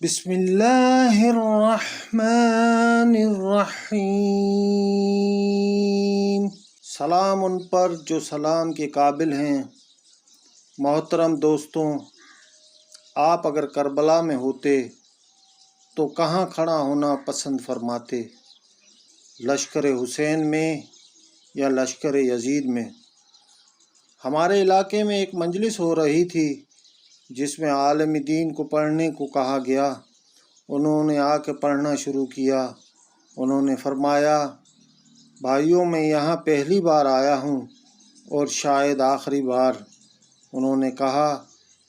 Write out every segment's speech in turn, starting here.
بسم اللہ الرحمن الرحیم۔ سلام ان پر جو سلام کے قابل ہیں۔ محترم دوستوں، آپ اگر کربلا میں ہوتے تو کہاں کھڑا ہونا پسند فرماتے؟ لشکر حسین میں یا لشکر یزید میں؟ ہمارے علاقے میں ایک مجلس ہو رہی تھی جس میں عالم دین کو پڑھنے کو کہا گیا۔ انہوں نے آ کے پڑھنا شروع کیا۔ انہوں نے فرمایا، بھائیوں میں یہاں پہلی بار آیا ہوں اور شاید آخری بار۔ انہوں نے کہا،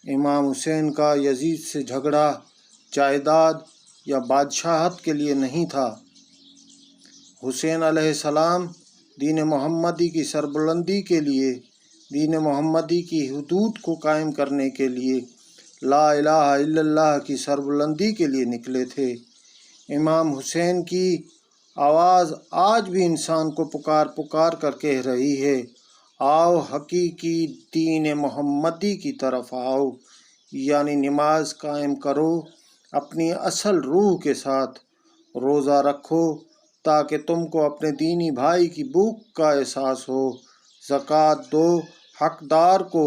امام حسین کا یزید سے جھگڑا جائیداد یا بادشاہت کے لیے نہیں تھا۔ حسین علیہ السلام دین محمدی کی سربلندی کے لیے، دین محمدی کی حدود کو قائم کرنے کے لیے، لا الہ الا اللہ کی سربلندی کے لیے نکلے تھے۔ امام حسین کی آواز آج بھی انسان کو پکار پکار کر کہہ رہی ہے، آؤ حقیقی دین محمدی کی طرف آؤ، یعنی نماز قائم کرو اپنی اصل روح کے ساتھ، روزہ رکھو تاکہ تم کو اپنے دینی بھائی کی بھوک کا احساس ہو، زکوٰۃ دو حقدار کو،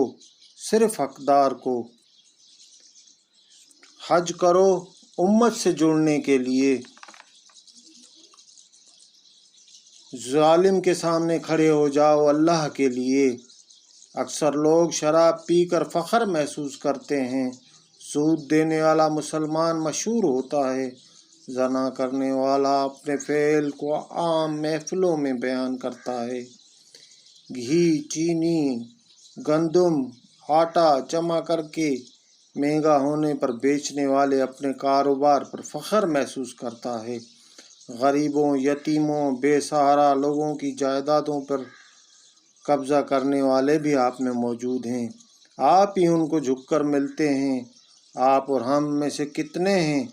صرف حقدار کو، حج کرو امت سے جڑنے کے لیے، ظالم کے سامنے کھڑے ہو جاؤ اللہ کے لیے۔ اکثر لوگ شراب پی کر فخر محسوس کرتے ہیں۔ سود دینے والا مسلمان مشہور ہوتا ہے، زنا کرنے والا اپنے فعل کو عام محفلوں میں بیان کرتا ہے۔ گھی، چینی، گندم، آٹا جمع کر کے مہنگا ہونے پر بیچنے والے اپنے کاروبار پر فخر محسوس کرتا ہے۔ غریبوں، یتیموں، بے سہارا لوگوں کی جائیدادوں پر قبضہ کرنے والے بھی آپ میں موجود ہیں۔ آپ ہی ان کو جھک کر ملتے ہیں۔ آپ اور ہم میں سے کتنے ہیں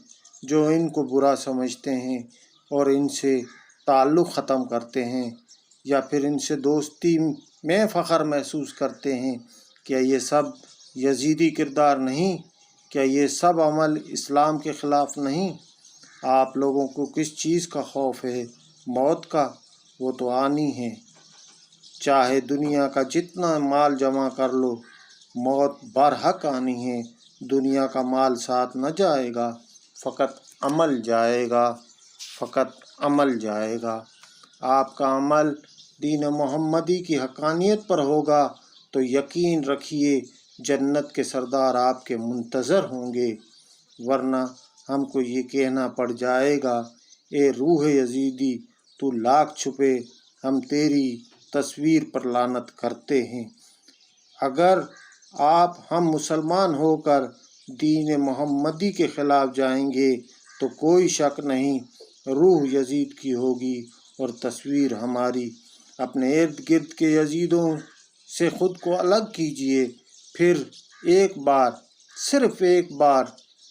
جو ان کو برا سمجھتے ہیں اور ان سے تعلق ختم کرتے ہیں، یا پھر ان سے دوستی میں فخر محسوس کرتے ہیں؟ کیا یہ سب یزیدی کردار نہیں؟ کیا یہ سب عمل اسلام کے خلاف نہیں؟ آپ لوگوں کو کس چیز کا خوف ہے؟ موت کا؟ وہ تو آنی ہے، چاہے دنیا کا جتنا مال جمع کر لو، موت برحق آنی ہے۔ دنیا کا مال ساتھ نہ جائے گا، فقط عمل جائے گا، فقط عمل جائے گا۔ آپ کا عمل دین محمدی کی حقانیت پر ہوگا تو یقین رکھیے جنت کے سردار آپ کے منتظر ہوں گے، ورنہ ہم کو یہ کہنا پڑ جائے گا، اے روح یزیدی تو لاکھ چھپے، ہم تیری تصویر پر لعنت کرتے ہیں۔ اگر آپ ہم مسلمان ہو کر دین محمدی کے خلاف جائیں گے تو کوئی شک نہیں روح یزید کی ہوگی اور تصویر ہماری۔ اپنے ارد گرد کے یزیدوں سے خود کو الگ کیجیے، پھر ایک بار، صرف ایک بار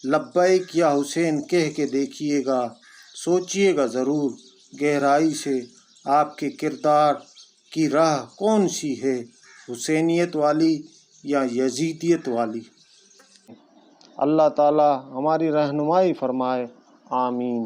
لبیک یا حسین کہہ کے دیکھیے گا، سوچیے گا ضرور گہرائی سے آپ کے کردار کی راہ کون سی ہے، حسینیت والی یا یزیدیت والی؟ اللہ تعالی ہماری رہنمائی فرمائے، آمین۔